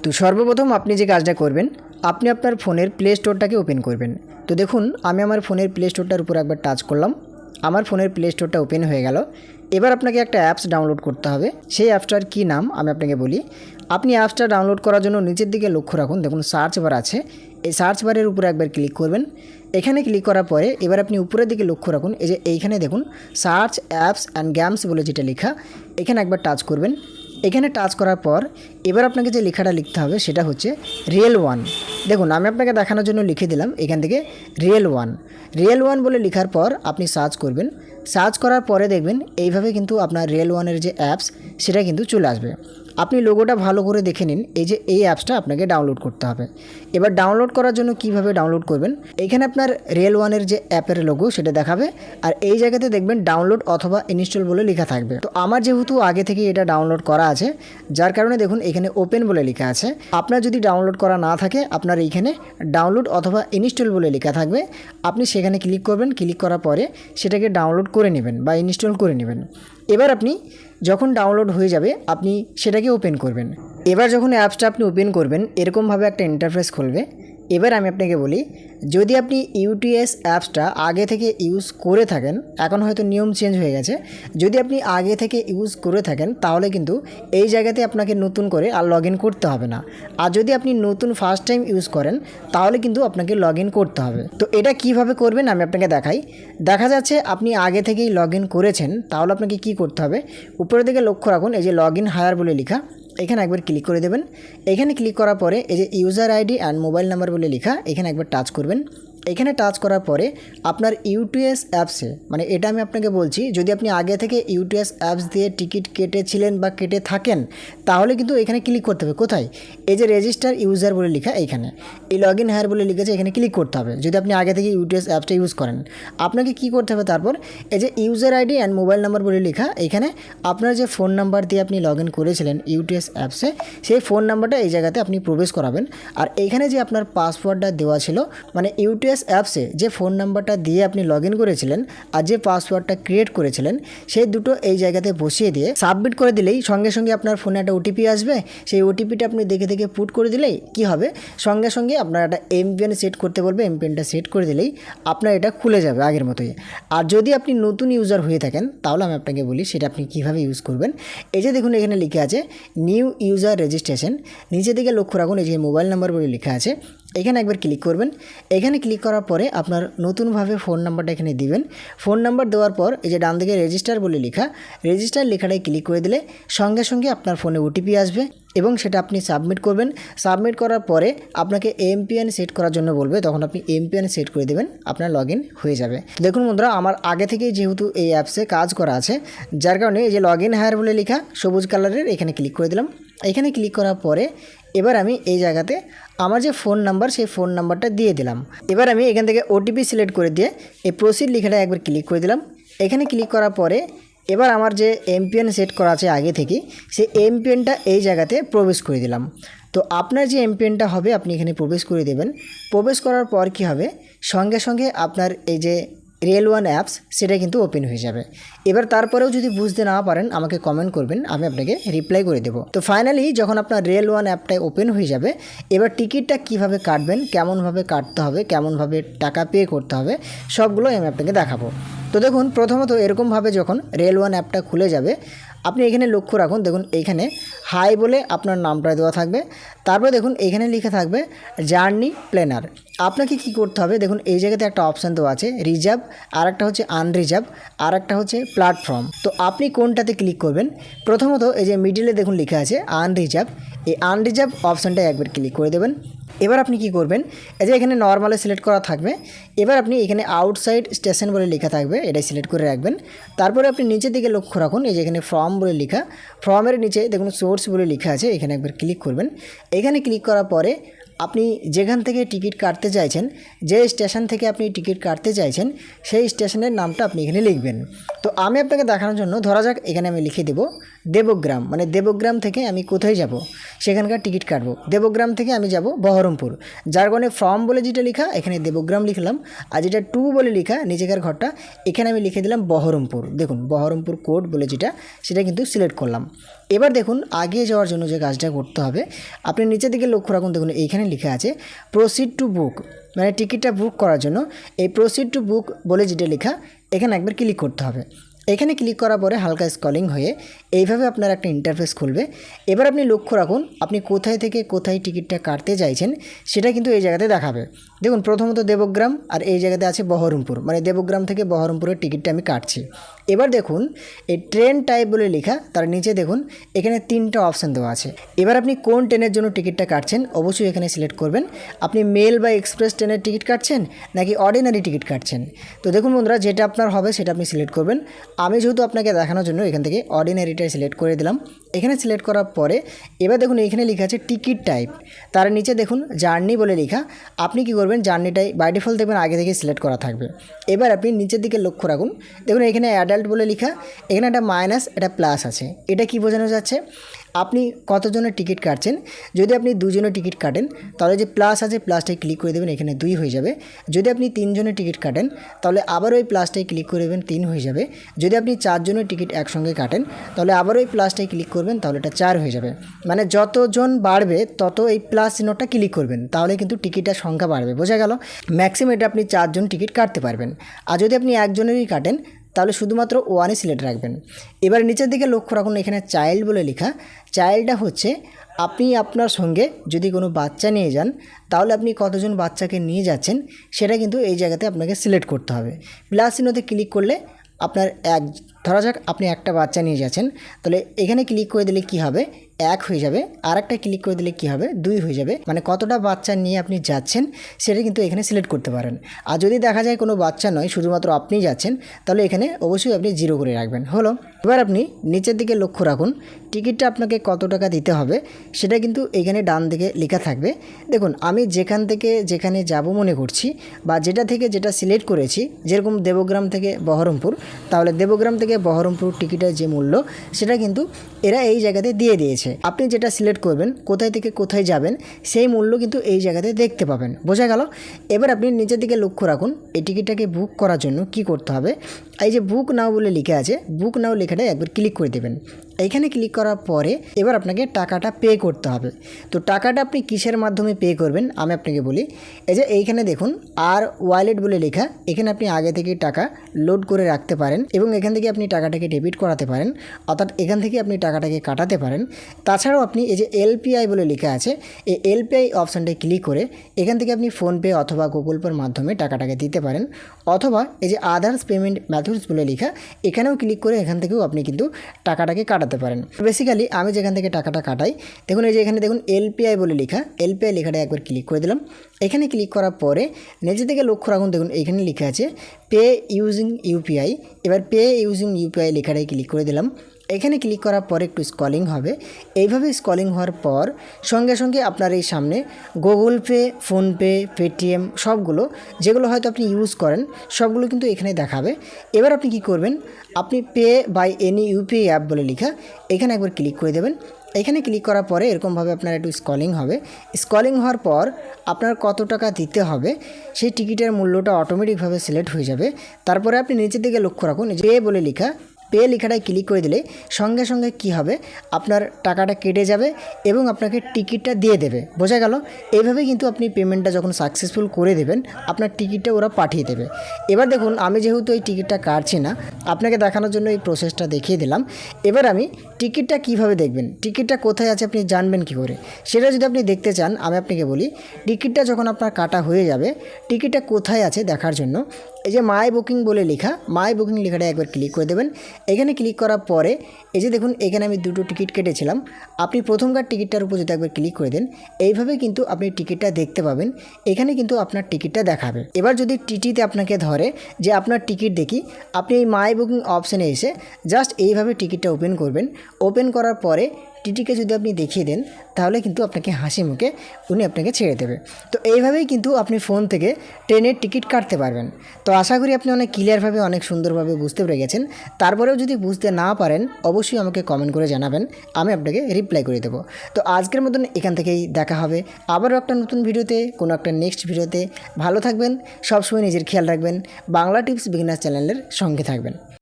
তো সর্বপ্রথম আপনি যে কাজটা করবেন, আপনি আপনার ফোনের প্লে স্টোরটাকে ওপেন করবেন। তো দেখুন আমি আমার ফোনের প্লে স্টোরটার উপর একবার টাচ করলাম, আমার ফোনের প্লে স্টোরটা ওপেন হয়ে গেল। এবার আপনাকে একটা অ্যাপস ডাউনলোড করতে হবে। সেই অ্যাপসটার কী নাম আমি আপনাকে বলি। আপনি অ্যাপসটা ডাউনলোড করার জন্য নিচের দিকে লক্ষ্য রাখুন, দেখুন সার্চ বার আছে, এই সার্চ বারের উপরে একবার ক্লিক করবেন। এখানে ক্লিক করার পরে এবার আপনি উপরের দিকে লক্ষ্য রাখুন, এই যে এইখানে দেখুন সার্চ অ্যাপস অ্যান্ড গেমস বলে যেটা লেখা, এখানে একবার টাচ করবেন। এখানে টাচ করার পর এবার আপনাকে যে লেখাটা লিখতে হবে সেটা হচ্ছে রিয়েল ওয়ান। দেখুন আমি আপনাকে দেখানোর জন্য লিখে দিলাম এখান থেকে রিয়েল ওয়ান বলে লেখার পর আপনি সার্চ করবেন। সার্চ করার পরে দেখবেন এইভাবে কিন্তু আপনার রিয়েল ওয়ানের যে অ্যাপস সেটা কিন্তু চলে আসবে। আপনি লোগোটা ভালো করে দেখে নিন, এই যে এই অ্যাপসটা আপনাকে ডাউনলোড করতে হবে। এবার ডাউনলোড করার জন্য কিভাবে ডাউনলোড করবেন, এখানে আপনার রিয়েল ওয়ানের যে অ্যাপের লোগো সেটা দেখাবে, আর এই জায়গাতে দেখবেন ডাউনলোড অথবা ইনস্টল বলে লেখা থাকবে। তো আমার যেহেতু আগে থেকে এটা ডাউনলোড করা আছে, যার কারণে দেখুন এখানে ওপেন বলে লেখা আছে। আপনার যদি ডাউনলোড করা না থাকে, আপনার এইখানে ডাউনলোড অথবা ইনস্টল বলে লেখা থাকবে, আপনি সেখানে ক্লিক করবেন। ক্লিক করার পরে সেটাকে ডাউনলোড করে নেবেন বা ইনস্টল করে নেবেন। এবার আপনি যখন ডাউনলোড হয়ে যাবে আপনি সেটাকে ওপেন করবেন। এবার যখন অ্যাপসটা আপনি ওপেন করবেন এরকমভাবে একটা ইন্টারফেস খুলবে। এবার আমি আপনাকে বলি, যদি আপনি ইউটিএস অ্যাপসটা আগে থেকে ইউজ করে থাকেন, এখন হয়তো নিয়ম চেঞ্জ হয়ে গেছে, যদি আপনি আগে থেকে ইউজ করে থাকেন তাহলে কিন্তু এই জায়গাতে আপনাকে নতুন করে আর লগ ইন করতে হবে না। আর যদি আপনি নতুন ফার্স্ট টাইম ইউজ করেন তাহলে কিন্তু আপনাকে লগ ইন করতে হবে। তো এটা কিভাবে করবেন আমি আপনাকে দেখাই। দেখা যাচ্ছে আপনি আগে থেকেই লগ ইন করেছেন, তাহলে আপনাকে কি করতে হবে, উপরের দিকে লক্ষ্য রাখুন, এই যে লগ ইন হায়ার বলে লেখা, এখানে একবার ক্লিক করে দেবেন। এখানে ক্লিক করার পরে এই যে user ID and mobile number বলে লেখা, এখানে একবার টাচ করবেন। এখানে টাচ করার পরে আপনার ইউটিএস অ্যাপসে, মানে এটা আমি আপনাকে বলছি, যদি আপনি আগে থেকে ইউটিএস অ্যাপস দিয়ে টিকিট কেটেছিলেন বা কেটে থাকেন তাহলে কিন্তু এখানে ক্লিক করতে হবে। কোথায়, এই যে রেজিস্টার ইউজার বলে লেখা, এইখানে এই লগ ইন হায়ার বলে লিখেছে, এখানে ক্লিক করতে হবে। যদি আপনি আগে থেকে ইউটিএস অ্যাপসটা ইউজ করেন আপনাকে কি করতে হবে, তারপর এই যে user ID and mobile number বলে লেখা, এখানে আপনার যে ফোন নাম্বার দিয়ে আপনি লগ ইন করেছিলেন ইউটিএস অ্যাপসে সেই ফোন নাম্বারটা এই জায়গাতে আপনি প্রবেশ করাবেন। আর এইখানে যে আপনার পাসওয়ার্ডটা দেওয়া ছিল, মানে ইউটিএস অ্যাপসে যে ফোন নাম্বারটা দিয়ে আপনি লগ ইন করেছিলেন আর যে পাসওয়ার্ডটা ক্রিয়েট করেছিলেন সেই দুটো এই জায়গাতে বসিয়ে দিয়ে সাবমিট করে দিলেই সঙ্গে সঙ্গে আপনার ফোনে একটা ওটিপি আসবে। সেই ওটিপিটা আপনি দেখে দেখে পুট করে দিলেই কি হবে, সঙ্গে সঙ্গে আপনার একটা এমপিএন সেট করতে বলবে, এমপিএনটা সেট করে দিলেই আপনার এটা খুলে যাবে আগের মতোই। আর যদি আপনি নতুন ইউজার হয়ে থাকেন তাহলে আমি আপনাকে বলি সেটা আপনি কীভাবে ইউজ করবেন। এই যে দেখুন এখানে লিখে আছে নিউ ইউজার রেজিস্ট্রেশন, নিচের দিকে লক্ষ্য রাখুন এই যে মোবাইল নাম্বার বলে লেখা আছে, এখানে একবার ক্লিক করবেন। এখানে ক্লিক করার পরে আপনার নতুনভাবে ফোন নাম্বারটা এখানে দিবেন। ফোন নাম্বার দেওয়ার পর এই যে ডান দিকে রেজিস্টার বলে লেখা, রেজিস্টার লেখাটায় ক্লিক করে দিলে সঙ্গে সঙ্গে আপনার ফোনে ওটিপি আসবে এবং সেটা আপনি সাবমিট করবেন। সাবমিট করার পরে আপনাকে এমপিএন সেট করার জন্য বলবে, তখন আপনি এমপিএন সেট করে দেবেন, আপনার লগ ইন হয়ে যাবে। দেখুন বন্ধুরা, আমার আগে থেকেই যেহেতু এই অ্যাপসে কাজ করা আছে যার কারণে এই যে লগ ইন হায়ার বলে লেখা সবুজ কালারের, এখানে ক্লিক করে দিলাম। এখানে ক্লিক করার পরে এবার আমি এই জায়গাতে আমার যে ফোন নাম্বার সেই ফোন নাম্বারটা দিয়ে দিলাম। এবার আমি এখান থেকে ওটিপি সিলেক্ট করে দিয়ে এই প্রসিড লেখাটা একবার ক্লিক করে দিলাম। এখানে ক্লিক করার পরে এবার আমার যে এমপিএন সেট করা আছে আগে থেকে সেই এমপিএনটা এই জায়গাতে প্রবেশ করে দিলাম। তো আপনার যে এমপিএনটা হবে আপনি এখানে প্রবেশ করে দেবেন। প্রবেশ করার পর কি হবে, সঙ্গে সঙ্গে আপনার এই যে রিয়েল ওয়ান অ্যাপস সেটা কিন্তু ওপেন হয়ে যাবে। এবার তারপরেও যদি বুঝতে না পারেন আমাকে কমেন্ট করবেন, আমি আপনাকে রিপ্লাই করে দেবো। তো ফাইনালি যখন আপনার রিয়েল ওয়ান অ্যাপটাই ওপেন হয়ে যাবে, এবার টিকিটটা কিভাবে কাটবেন, কেমনভাবে কাটতে হবে, কেমনভাবে টাকা পে করতে হবে, সবগুলো আমি আপনাকে দেখাবো। তো দেখুন প্রথমত এরকমভাবে যখন রিয়েল ওয়ান অ্যাপটা খুলে যাবে আপনি এখানে লক্ষ্য রাখুন, দেখুন এইখানে হাই বলে আপনার নামটা দেওয়া থাকবে। তারপরে দেখুন এইখানে লিখে থাকবে জার্নি প্ল্যানার। আপনাকে কি করতে হবে, দেখুন এই জায়গাতে একটা অপশান দেওয়া আছে রিজার্ভ, আর একটা হচ্ছে আনরিজার্ভ, আর একটা হচ্ছে প্ল্যাটফর্ম। তো আপনি কোনটাতে ক্লিক করবেন, প্রথমত এই যে মিডিলে দেখুন লিখে আছে আনরিজার্ভ, এই আনরিজার্ভ অপশানটা একবার ক্লিক করে দেবেন। এবার আপনি কি করবেন, এই যে এখানে নর্মালে সিলেক্ট করা থাকবে, এবার আপনি এখানে আউটসাইড স্টেশন বলে লেখা থাকবে, এটাই সিলেক্ট করে রাখবেন। তারপরে আপনি নিচের দিকে লক্ষ্য রাখুন, এই যে এখানে ফর্ম বলে লেখা, ফর্মের নিচে দেখুন সোর্স বলে লেখা আছে, এখানে একবার ক্লিক করবেন। এখানে ক্লিক করার পরে আপনি যেখান থেকে টিকিট কাটতে চাইছেন, যে স্টেশন থেকে আপনি টিকিট কাটতে চাইছেন সেই স্টেশনের নামটা আপনি এখানে লিখবেন। তো আমি আপনাকে দেখানোর জন্য ধরা যাক এখানে আমি লিখে দেব দেবগ্রাম, মানে দেবগ্রাম থেকে আমি কোথায় যাব সেখানকার টিকিট কাটবো। দেবগ্রাম থেকে আমি যাব বহরমপুর, যার কারণে ফর্ম বলে যেটা লেখা এখানে দেবগ্রাম লিখলাম, আর যেটা টু বলে লেখা নিচেকার ঘরটা এখানে আমি লিখে দিলাম বহরমপুর। দেখুন বহরমপুর কোড বলে যেটা সেটা কিন্তু সিলেক্ট করলাম। এবার দেখুন এগিয়ে যাওয়ার জন্য যে কাজটা করতে হবে, আপনি নিচের দিকে লক্ষ্য রাখুন, দেখুন এইখানে লেখা আছে প্রসিড টু বুক, মানে টিকিটটা বুক করার জন্য এই প্রসিড টু বুক বলে যেটা লেখা, এখানে একবার ক্লিক করতে হবে। এখানে ক্লিক করার পরে হালকা স্ক্রলিং হয়ে এইভাবে আপনার একটা ইন্টারফেস খুলবে। এবার আপনি লক্ষ্য রাখুন আপনি কোথায় থেকে কোথায় টিকিটটা কাটতে চাইছেন সেটা কিন্তু এই জায়গাতে দেখাবে। দেখুন প্রথমত দেবগ্রাম, আর এই জায়গাতে আছে বহরমপুর, মানে দেবগ্রাম থেকে বহরমপুরের টিকিটটা আমি কাটছি। এবার দেখুন এই ট্রেন টাইপ বলে লেখা, তার নিচে দেখুন এখানে 3টা অপশান দেওয়া আছে। এবার আপনি কোন ট্রেনের জন্য টিকিটটা কাটছেন অবশ্যই এখানে সিলেক্ট করবেন। আপনি মেল বা এক্সপ্রেস ট্রেনের টিকিট কাটছেন নাকি অর্ডিনারি টিকিট কাটছেন। তো দেখুন বন্ধুরা, যেটা আপনার হবে সেটা আপনি সিলেক্ট করবেন। আমি যেহেতু আপনাকে দেখানোর জন্য এখান থেকে অর্ডিনারিটাই সিলেক্ট করে দিলাম। এখানে সিলেক্ট করার পরে এবার দেখুন এখানে লেখা আছে টিকিট টাইপ, তার নিচে দেখুন জার্নি বলে লেখা। আপনি কি করবেন, জার্নিটাই বাই ডিফল্ট দেখবেন আগে থেকে সিলেক্ট করা থাকবে। এবার আপনি নিচের দিকে লক্ষ্য রাখুন, দেখুন এখানে অ্যাডাল্ট বলে লেখা, এখানে একটা মাইনাস একটা প্লাস আছে। এটা কি বোঝানো যাচ্ছে, আপনি কতজনের টিকিট কাটছেন। যদি আপনি 2 জনের টিকিট কাটেন তাহলে যে প্লাস আছে প্লাসটাই ক্লিক করে দেবেন, এখানে 2 হয়ে যাবে। যদি আপনি 3 জনের টিকিট কাটেন তাহলে আবার ওই প্লাসটাই ক্লিক করে দেবেন, 3 হয়ে যাবে। যদি আপনি 4 জনের টিকিট একসঙ্গে কাটেন তাহলে আবার ওই প্লাসটাই ক্লিক করবেন, তাহলে এটা 4 হয়ে যাবে। মানে যতজন বাড়বে তত এই প্লাস চিহ্নটা ক্লিক করবেন, তাহলে কিন্তু টিকিটের সংখ্যা বাড়বে। বোঝা গেল, ম্যাক্সিমাম এটা আপনি 4 জন টিকিট কাটতে পারবেন। আর যদি আপনি একজনেরই কাটেন তাহলে শুধুমাত্র 1ই সিলেক্ট রাখবেন। এবার নিচের দিকে লক্ষ্য রাখুন এখানে চাইল্ড বলে লেখা। চাইল্ডটা হচ্ছে আপনি আপনার সঙ্গে যদি কোনো বাচ্চা নিয়ে যান তাহলে আপনি কতজন বাচ্চাকে নিয়ে যাচ্ছেন সেটা কিন্তু এই জায়গাতে আপনাকে সিলেক্ট করতে হবে। প্লাস চিহ্নতে ক্লিক করলে আপনার ধরা যাক আপনি একটা বাচ্চা নিয়ে যাচ্ছেন, তাহলে এখানে ক্লিক করে দিলে কি হবে, 1 হয়ে যাবে। আর একটা ক্লিক করে দিলে কি হবে, 2 হয়ে যাবে। মানে কতটা বাচ্চা নিয়ে আপনি যাচ্ছেন সেটা কিন্তু এখানে সিলেক্ট করতে পারেন। আর যদি দেখা যায় কোনো বাচ্চা নয়, শুধুমাত্র আপনিই যাচ্ছেন, তাহলে এখানে অবশ্যই আপনি 0 করে রাখবেন। হলো, এবার আপনি নিচের দিকে লক্ষ্য রাখুন টিকিটটা আপনাকে কত টাকা দিতে হবে সেটা কিন্তু এখানে ডান দিকে লেখা থাকবে। দেখুন আমি যেখান থেকে যেখানে যাব মনে করছি বা যেটা থেকে যেটা সিলেক্ট করেছি, যেরকম দেবগ্রাম থেকে বহরমপুর, তাহলে দেবগ্রাম থেকে বহরমপুর টিকিটের যে মূল্য সেটা কিন্তু এরা এই জায়গাতে দিয়ে দিয়েছে। আপনি যেটা সিলেক্ট করবেন কোথায় থেকে কোথায় যাবেন সেই মূল্য কিন্তু এই জায়গাতে দেখতে পাবেন। বোঝা গেল। এবার আপনি নিচের দিকে লক্ষ্য রাখুন এই টিকিটটাকে বুক করার জন্য কি করতে হবে, এই যে বুক নাও বলে লেখা আছে, বুক নাও লেখাটা একবার ক্লিক করে দেবেন। এইখানে ক্লিক করার পরে এবার আপনাকে টাকাটা পে করতে হবে। তো টাকাটা আপনি কিসের মাধ্যমে পে করবেন আমি আপনাকে বলি। এই যে এইখানে দেখুন আর ওয়ালেট বলে লেখা, এখানে আপনি আগে থেকে টাকা লোড করে রাখতে পারেন এবং এখান থেকে আপনি টাকাটাকে ডেবিট করাতে পারেন, অর্থাৎ এখান থেকে আপনি টাকাটাকে কাটাতে পারেন। তাছাড়াও আপনি এই যে এলপিআই বলে লেখা আছে, এই এলপিআই অপশানটায় ক্লিক করে এখান থেকে আপনি ফোনপে অথবা গুগল পের মাধ্যমে টাকাটাকে দিতে পারেন, অথবা এই যে আদার্স পেমেন্ট মেথডস বলে লেখা, এখানেও ক্লিক করে এখান থেকেও আপনি কিন্তু টাকাটাকে কাটাতে পারেন। বেসিক্যালি আমি যেখান থেকে টাকাটা কাটাই, দেখুন এই যে এখানে দেখুন এলপিআই বলে লেখা, এলপিআই লেখাটা একবার ক্লিক করে দিলাম। এখানে ক্লিক করার পরে নিচে থেকে লক্ষ্য রাখুন, দেখুন এখানে লেখা আছে পে ইউজিং ইউপিআই। এবার পে ইউজিং ইউপিআই লেখাটাই ক্লিক করে দিলাম। এখানে ক্লিক করার পরে একটু স্ক্রলিং হবে। এইভাবে স্ক্রলিং হওয়ার পর সঙ্গে সঙ্গে আপনার এই সামনে গুগল পে, ফোনপে, পেটিএম সবগুলো যেগুলো হয়তো আপনি ইউজ করেন সবগুলো কিন্তু এখানে দেখাবে। এবার আপনি কি করবেন, আপনি pay by any UPI app বলে লেখা, এখানে একবার ক্লিক করে দেবেন। এখানে ক্লিক করার পরে এরকমভাবে আপনার একটু স্ক্রলিং হবে। স্ক্রলিং হওয়ার পর আপনার কত টাকা দিতে হবে সেই টিকিটের মূল্যটা অটোমেটিকভাবে সিলেক্ট হয়ে যাবে। তারপরে আপনি নিচের দিকে লক্ষ্য রাখুন যে বলে লেখা, পে লেখাটায় ক্লিক করে দিলে সঙ্গে সঙ্গে কি হবে, আপনার টাকাটা কেটে যাবে এবং আপনাকে টিকিটটা দিয়ে দেবে। বোঝা গেল। এইভাবে কিন্তু আপনি পেমেন্টটা যখন সাকসেসফুল করে দেবেন আপনার টিকিটটা ওরা পাঠিয়ে দেবে। এবার দেখুন আমি যেহেতু এই টিকিটটা কাটছি না, আপনাকে দেখানোর জন্য এই প্রসেসটা দেখিয়ে দিলাম। এবার আমি টিকিটটা কিভাবে দেখবেন, টিকিটটা কোথায় আছে আপনি জানবেন কি করে, সেটা যদি আপনি দেখতে চান আমি আপনাকে বলি। টিকিটটা যখন আপনার কাটা হয়ে যাবে, টিকিটটা কোথায় আছে দেখার জন্য এই যে মাই বুকিং বলে লেখা, মাই বুকিং লেখাটা একবার ক্লিক করে দেবেন। এখানে ক্লিক করার পরে এই যে দেখুন এখানে আমি 2টো টিকিট কেটেছিলাম, আপনি প্রথমকার টিকিটটার উপর যদি একবার ক্লিক করে দেন এইভাবে কিন্তু আপনি টিকিটটা দেখতে পাবেন। এখানে কিন্তু আপনার টিকিটটা দেখাবে। এবার যদি টিটিতে আপনাকে ধরে যে আপনার টিকিট দেখি, আপনি এই মাই বুকিং অপশানে এসে জাস্ট এইভাবে টিকিটটা ওপেন করবেন। ওপেন করার পরে টিটিকে যদি আপনি দেখিয়ে দেন তাহলে কিন্তু আপনাকে হাসি মুখে উনি আপনাকে ছেড়ে দেবে। তো এইভাবেই কিন্তু আপনি ফোন থেকে ট্রেনের টিকিট কাটতে পারবেন। তো আশা করি আপনি অনেক ক্লিয়ারভাবে অনেক সুন্দরভাবে বুঝতে পেরে গেছেন। তারপরেও যদি বুঝতে না পারেন অবশ্যই আমাকে কমেন্ট করে জানাবেন, আমি আপনাকে রিপ্লাই করে দেবো। তো আজকের মতন এখান থেকেই দেখা হবে আবারও একটা নতুন ভিডিওতে, কোনো একটা নেক্সট ভিডিওতে। ভালো থাকবেন, সবসময় নিজের খেয়াল রাখবেন, বাংলা টিপস বিগিনার চ্যানেলের সঙ্গে থাকবেন।